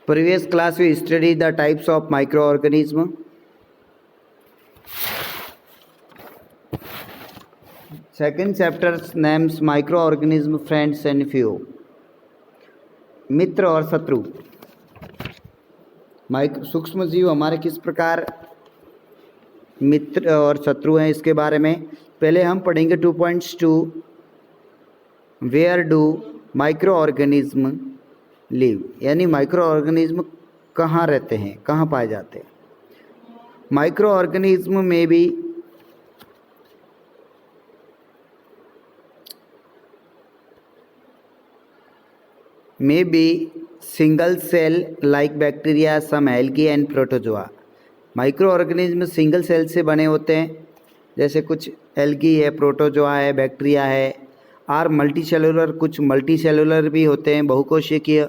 Previous class we studied the types of microorganism. Second chapter names microorganism friends and few. मित्र और शत्रु। सूक्ष्म जीव हमारे किस प्रकार मित्र और शत्रु हैं इसके बारे में पहले हम पढ़ेंगे 2.2 where do micro organism live, यानी माइक्रो ऑर्गेनिज्म कहाँ रहते हैं, कहाँ पाए जाते हैं। माइक्रो ऑर्गेनिज्म में भी single cell like bacteria, some algae and protozoa. Micro organism single cell से बने होते हैं, जैसे कुछ एल्गी है, प्रोटोजोआ है, बैक्टीरिया है। आर मल्टी सेलुलर, कुछ मल्टी सेलुलर भी होते हैं, बहुकोशिकीय,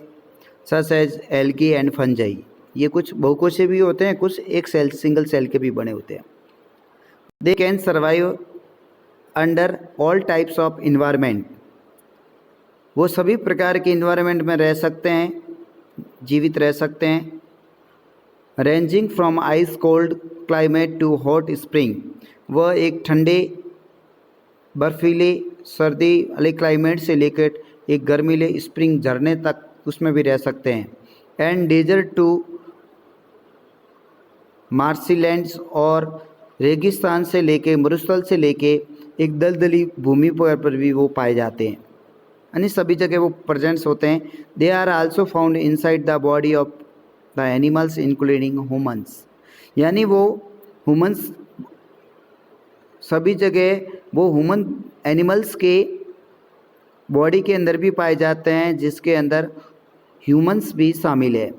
such as algae and fungi. ये कुछ बहुकोशीय भी होते हैं, कुछ एक सेल सिंगल सेल के भी बने होते हैं। They can survive under all types of environment. वो सभी प्रकार के इन्वायरमेंट में रह सकते हैं, जीवित रह सकते हैं। Ranging from ice cold climate to hot spring. वह एक ठंडे बर्फीले सर्दी वाले क्लाइमेट से लेकर एक गर्मीले स्प्रिंग झरने तक उसमें भी रह सकते हैं। एंड डेजर्ट टू मार्शीलैंड्स, और रेगिस्तान से लेके मरुस्थल से लेके एक दलदली भूमि पर भी वो पाए जाते हैं, यानी सभी जगह वो प्रेजेंट्स होते हैं। They are also found inside the body of the animals including humans, यानी वो ह्यूमन्स सभी जगह वो ह्यूमन एनिमल्स के बॉडी के अंदर भी पाए जाते हैं, जिसके अंदर ह्यूमन्स भी शामिल है।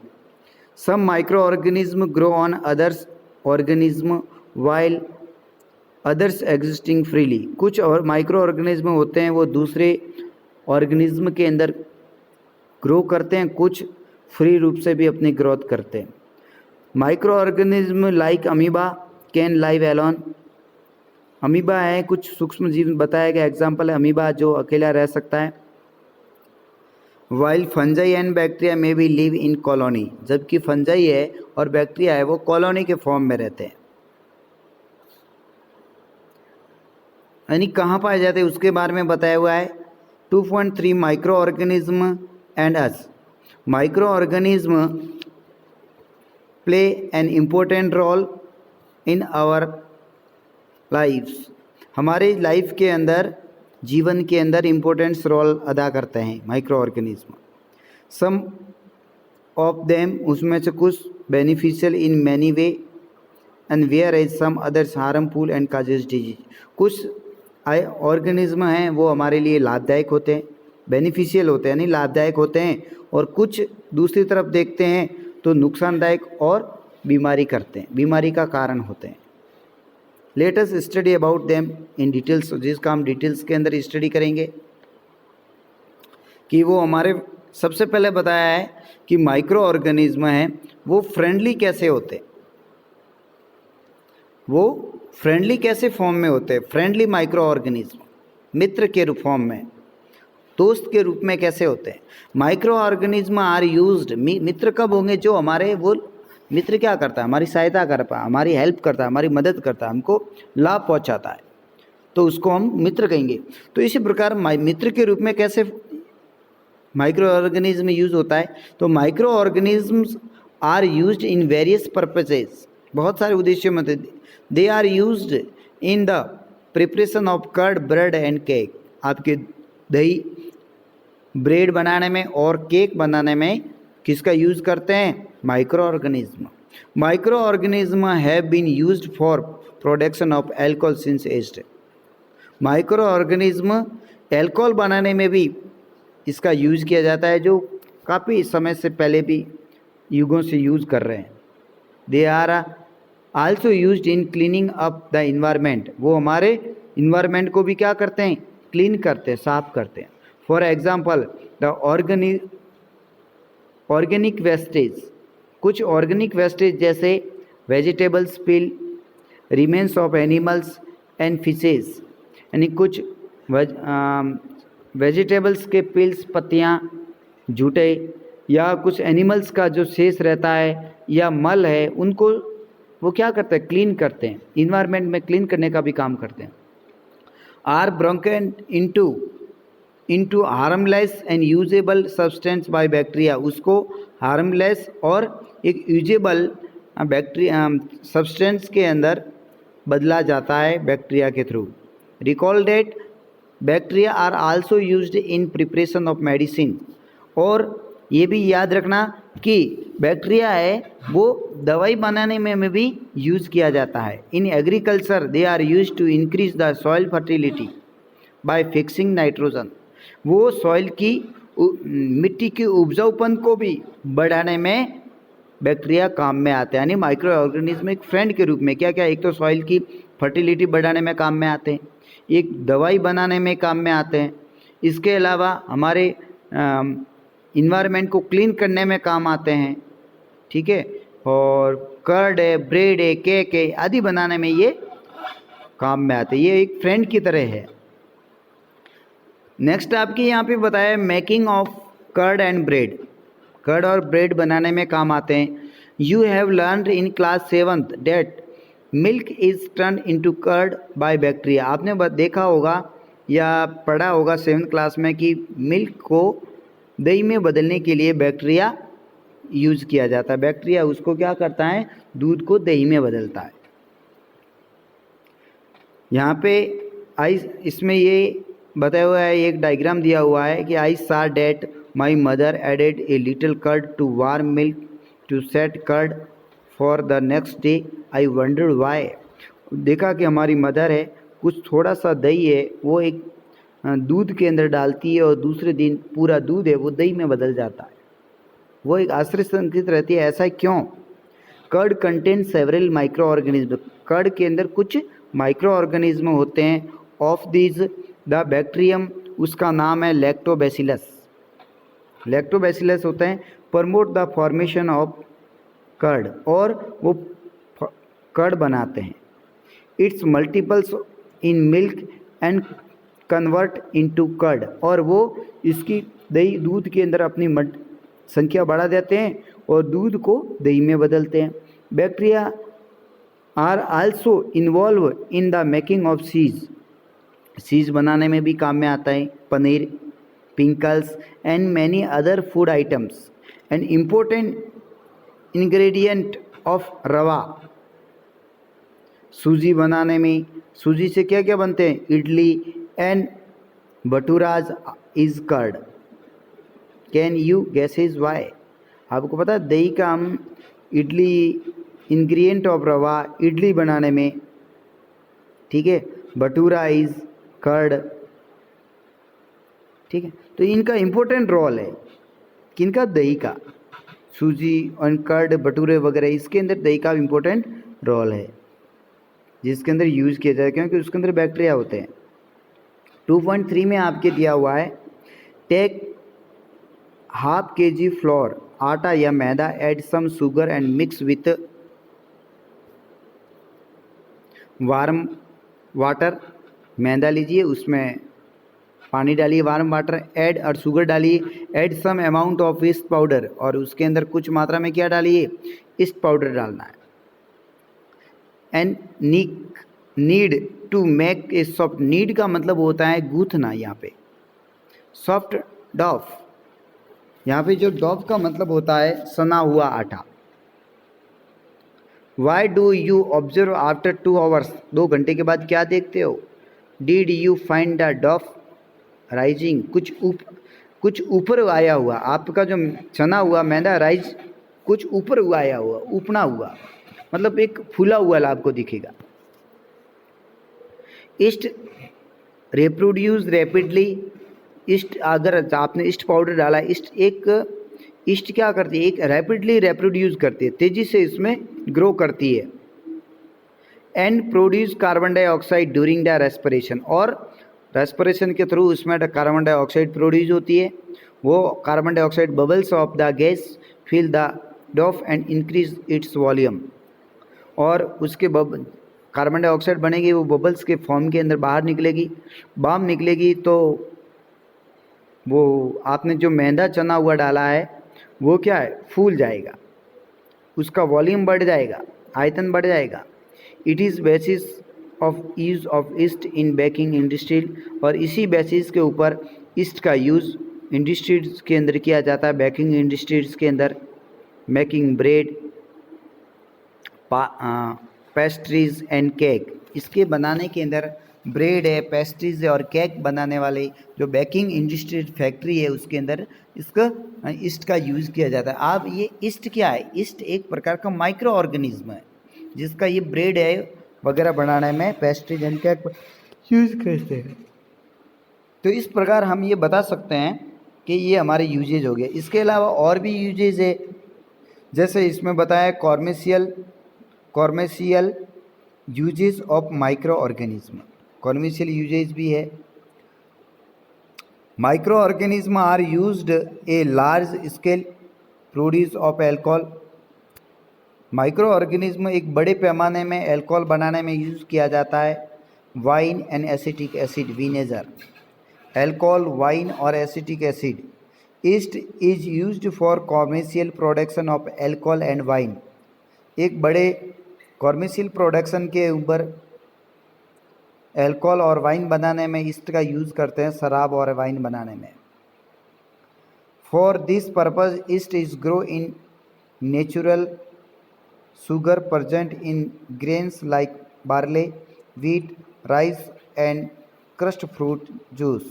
Some micro organism grow on others organism while others existing freely. कुछ और माइक्रो ऑर्गेनिज्म होते हैं वो दूसरे ऑर्गेनिज्म के अंदर ग्रो करते हैं, कुछ फ्री रूप से भी अपनी ग्रोथ करते हैं। Micro organism like amoeba can live alone. Amoeba है कुछ सूक्ष्म जीव बताया गया एग्जाम्पल है अमीबा, जो अकेला रह सकता है। वाइल फंजाई एंड बैक्टीरिया में भी लिव इन कॉलोनी, जबकि फंजाई है और बैक्टीरिया है वो कॉलोनी के फॉर्म में रहते हैं, यानी कहाँ पाए जाते हैं उसके बारे में बताया हुआ है। 2.3 micro organism and us. Micro organism play an important role in our lifes. हमारे लाइफ के अंदर, जीवन के अंदर इम्पोर्टेंस रोल अदा करते हैं micro organism. Some of them, उसमें से कुछ beneficial in many way and whereas some others harmful and causes disease. कुछ ऑर्गेनिज्म हैं वो हमारे लिए लाभदायक होते हैं, बेनिफिशियल होते हैं, यानी लाभदायक होते हैं, और कुछ दूसरी तरफ देखते हैं तो नुकसानदायक और बीमारी करते हैं, बीमारी का कारण होते हैं। Let us study about them in details, जिसका हम डिटेल्स के अंदर स्टडी करेंगे कि वो हमारे सबसे पहले बताया है कि माइक्रो ऑर्गेनिज्म हैं वो फ्रेंडली कैसे होते हैं, वो फ्रेंडली कैसे फॉर्म में होते हैं। फ्रेंडली माइक्रो ऑर्गेनिज्म मित्र के रूप फॉर्म में, दोस्त के रूप में कैसे होते हैं। माइक्रो ऑर्गेनिज्म आर यूज्ड, मित्र कब होंगे, जो हमारे वो मित्र क्या करता है, हमारी सहायता करता है, हमारी हेल्प करता है, हमारी मदद करता है, हमको लाभ पहुंचाता है, तो उसको हम मित्र कहेंगे। तो इसी प्रकार मित्र के रूप में कैसे माइक्रो ऑर्गेनिज्म यूज होता है, तो micro organisms are used in various purposes, बहुत सारे उद्देश्यों में। They are used in the preparation of curd, bread and cake. आपके दही, ब्रेड बनाने में और केक बनाने में किसका यूज़ करते हैं, micro organism. Micro organism have been used for production of alcohol since एस्ट। माइक्रो ऑर्गेनिज्म एल्कोहल बनाने में भी इसका यूज़ किया जाता है, जो काफ़ी समय से पहले भी युगों से यूज़ कर रहे हैं। They are also used in cleaning up the environment. वो हमारे इन्वायरमेंट को भी क्या करते हैं, क्लीन करते हैं, साफ करते हैं। For example the organic wastage, कुछ ऑर्गेनिक वेस्टेज जैसे vegetables pill, remains of animals and fishes, यानी कुछ वेजिटेबल्स के पिल्स, पत्तियाँ, झूठे या कुछ एनिमल्स का जो शेष रहता है या मल है, उनको वो क्या करते हैं, क्लीन करते हैं, इन्वायरमेंट में क्लीन करने का भी काम करते हैं। Are broken into harmless and usable substance by bacteria, उसको हार्मलेस और एक यूजेबल बैक्टीरिया सब्सटेंस के अंदर बदला जाता है बैक्टीरिया के through. Recall that bacteria are also used in preparation of medicine, और ये भी याद रखना कि बैक्टीरिया है वो दवाई बनाने में भी यूज़ किया जाता है। In agriculture they are used to increase the soil fertility by fixing nitrogen, वो सॉइल की मिट्टी की उपजाऊपन को भी बढ़ाने में बैक्टीरिया काम में आते हैं। यानी माइक्रो ऑर्गेनिज्म एक फ्रेंड के रूप में क्या क्या, एक तो सॉइल की फर्टिलिटी बढ़ाने में काम में आते हैं, एक दवाई बनाने में काम में आते हैं, इसके अलावा हमारे इन्वायरमेंट को क्लीन करने में काम आते हैं। ठीक है, और कर्ड है, ब्रेड है, केक है आदि बनाने में ये काम में आते हैं, ये एक फ्रेंड की तरह है। नेक्स्ट आपके यहाँ पे बताया making of curd and bread, curd और ब्रेड बनाने में काम आते हैं। You have learned in class 7th that milk is turn into curd by bacteria, आपने देखा होगा या पढ़ा होगा 7th क्लास में कि मिल्क को दही में बदलने के लिए बैक्टीरिया यूज़ किया जाता है। बैक्टीरिया उसको क्या करता है, दूध को दही में बदलता है। यहाँ पे इसमें ये बताया हुआ है, एक डायग्राम दिया हुआ है कि I saw that my mother added a little curd to warm milk to set curd for the next day, I wondered why. देखा कि हमारी मदर है कुछ थोड़ा सा दही है वो एक दूध के अंदर डालती है और दूसरे दिन पूरा दूध है वो दही में बदल जाता है, वो एक आश्चर्यचकित रहती है, ऐसा क्यों? Curd contain several micro organism, curd के अंदर कुछ माइक्रो ऑर्गेनिज्म होते हैं। ऑफ दीज द बैक्टीरियम, उसका नाम है लैक्टोबैसिलस, लैक्टोबैसिलस होते हैं, promote the formation of curd, और वो कर्ड बनाते हैं। It's multiples in milk and convert into curd, और वो इसकी दही दूध के अंदर अपनी संख्या बढ़ा देते हैं और दूध को दही में बदलते हैं। Bacteria are also involved in the making of cheese, cheese बनाने में भी काम में आता है, paneer, pickles and many other food items. And important ingredient of rava, सूजी बनाने में, सूजी से क्या क्या बनते हैं, idli and bhaturas is curd. Can you guesses why? आपको पता है दही का हम इडली, इंग्रेडिएंट ऑफ रवा इडली बनाने में, ठीक है, भटूरा इज कर्ड। ठीक है, तो इनका इम्पोर्टेंट रोल है, किनका, दही का, सूजी और कर्ड, भटूरे वगैरह, इसके अंदर दही का इम्पोर्टेंट रोल है जिसके अंदर यूज़ किया जाए क्योंकि उसके अंदर बैक्टीरिया होते हैं। 2.3 में आपके दिया हुआ है, take half kg flour, atta या maida, add some sugar and mix with warm water. Maida लीजिए, उसमें पानी डालिए, वार्म वाटर ऐड और शुगर डालिए, add some amount of yeast powder, और उसके अंदर कुछ मात्रा में क्या डालिए, ईस्ट पाउडर डालना है। And knead to make a soft, knead का मतलब होता है गूंथना, यहाँ पे सॉफ्ट डॉफ, यहाँ पे जो डॉफ का मतलब होता है सना हुआ आटा। Why do you observe after 2 hours, 2 घंटे के बाद क्या देखते हो? Did you find the डॉफ rising, कुछ ऊपर आया हुआ, आपका जो चना हुआ मैदा राइज कुछ ऊपर हुआ, आया हुआ, उपना हुआ, मतलब एक फूला हुआ आपको दिखेगा। ईस्ट रिप्रोड्यूस रैपिडली, ईस्ट अगर आपने ईस्ट पाउडर डाला, ईस्ट क्या करती है, एक रैपिडली रिप्रोड्यूस करती है, तेज़ी से इसमें ग्रो करती है। And produce carbon dioxide during the respiration, और रेस्पिरेशन के थ्रू उसमें कार्बन डाइऑक्साइड प्रोड्यूस होती है। वो carbon dioxide bubbles of the gas fill the dough and increase its volume, और उसके कार्बन डाइऑक्साइड बनेगी, वो बबल्स के फॉर्म के अंदर बाहर निकलेगी, बाहर निकलेगी तो वो आपने जो मैदा चना हुआ डाला है वो क्या है, फूल जाएगा, उसका वॉल्यूम बढ़ जाएगा, आयतन बढ़ जाएगा। It is basis of use of east in baking industry, और इसी बेसिस के ऊपर ईस्ट का यूज़ इंडस्ट्रीज के अंदर किया जाता है, बेकिंग इंडस्ट्रीज के अंदर। Making bread, pastries and cake, इसके बनाने के अंदर ब्रेड है, पेस्ट्रीज है और केक बनाने वाले जो बेकिंग इंडस्ट्री फैक्ट्री है उसके अंदर इसका ईस्ट का यूज़ किया जाता है। अब ये ईस्ट क्या है, ईस्ट एक प्रकार का माइक्रो ऑर्गेनिज्म है जिसका ये ब्रेड है वगैरह बनाने में, पेस्ट्रीज एंड केक यूज़ करते हैं। तो इस प्रकार हम ये बता सकते हैं कि ये हमारे यूजेज हो गए। इसके अलावा और भी यूजेज है, जैसे इसमें बताया commercial uses of micro organism, commercial uses भी है। Micro organism are used a large scale produce of alcohol. Micro organism एक बड़े पैमाने में एल्कोहल बनाने में यूज़ किया जाता है। Wine and acetic acid, vinegar, alcohol, wine और acetic acid. Yeast is used for commercial production of alcohol and wine. एक बड़े कॉमर्शियल प्रोडक्शन के ऊपर एल्कोहल और वाइन बनाने में ईस्ट का यूज़ करते हैं, शराब और वाइन बनाने में। For this purpose east is grow in natural sugar present in grains like barley, wheat, rice and crushed fruit juice।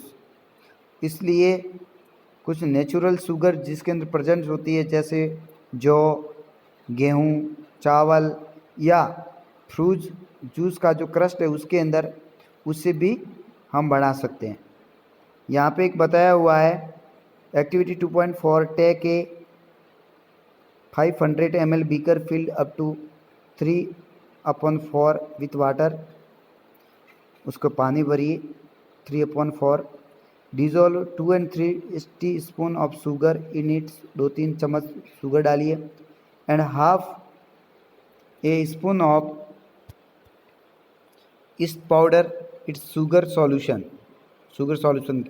इसलिए कुछ नेचुरल शुगर जिसके अंदर प्रेजेंट होती है, जैसे जौ, गेहूँ, चावल या फ्रूट जूस का जो क्रस्ट है उसके अंदर, उससे भी हम बना सकते हैं। यहाँ पे एक बताया हुआ है activity 2.4, take a 500 ml beaker filled up to 3/4 with water, उसको पानी भरिए 3/4, dissolve 2 and 3 teaspoon of sugar in its, 2-3 चम्मच शुगर डालिए, and half A spoon of yeast powder it's sugar solution,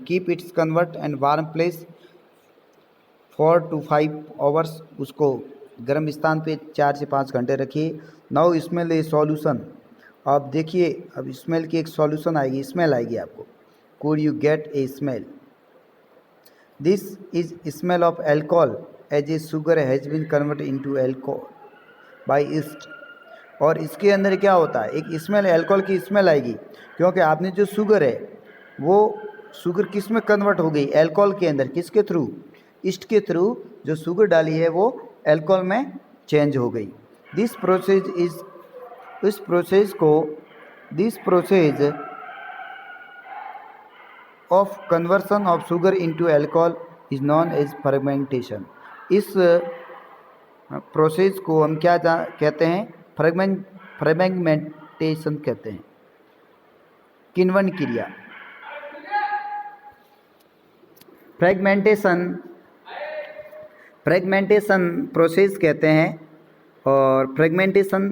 keep its convert and warm place 4 to 5 hours, उसको गर्म स्थान पे 4 से 5 घंटे रखिए। नाउ स्मेल ए सॉल्यूशन, आप देखिए अब स्मेल की एक सॉल्यूशन आएगी, स्मेल आएगी आपको। Could you get a smell, this is smell of alcohol as a sugar has been convert into alcohol by yeast. और इसके अंदर क्या होता है, एक स्मेल, एल्कोहल की स्मेल आएगी, क्योंकि आपने जो शुगर है वो शुगर किस में कन्वर्ट हो गई, एल्कोहल के अंदर, किसके थ्रू, ईस्ट के थ्रू जो शुगर डाली है वो एल्कोहल में चेंज हो गई। This process of conversion of sugar into alcohol is known as fermentation. इस प्रोसेस को हम क्या कहते हैं, फर्मेंटेशन कहते हैं, किण्वन क्रिया। फ्रेगमेंटेशन प्रोसेस कहते हैं, और फ्रेगमेंटेशन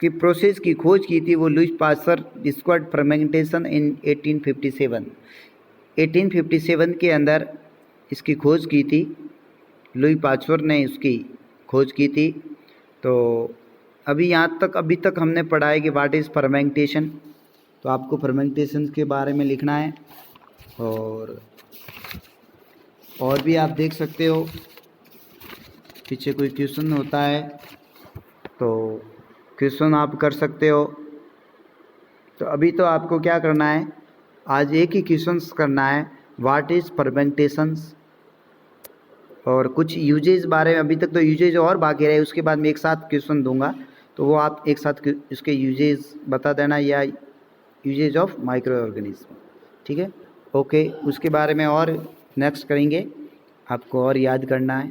की प्रोसेस की खोज की थी वो लुईस पास्चर, डिस्कवर्ड फ्रेगमेंटेशन इन 1857 के अंदर इसकी खोज की थी, लुई पास्चर ने इसकी खोज की थी। तो अभी तक हमने पढ़ा है कि व्हाट इज़ फर्मेंटेशन, तो आपको फर्मेंटेशन के बारे में लिखना है। और भी आप देख सकते हो पीछे कोई क्वेश्चन होता है तो क्वेश्चन आप कर सकते हो। तो अभी तो आपको क्या करना है, आज एक ही क्वेश्चन करना है, व्हाट इज़ फर्मेंटेशंस, और कुछ यूजेज बारे में। अभी तक तो यूजेज और बाकी रहे, उसके बाद मैं एक साथ क्वेश्चन दूंगा तो वो आप एक साथ इसके यूजेज बता देना, या यूजेज ऑफ माइक्रो ऑर्गेनिज्म, ठीक है। ओके, उसके बारे में और नेक्स्ट करेंगे, आपको और याद करना है।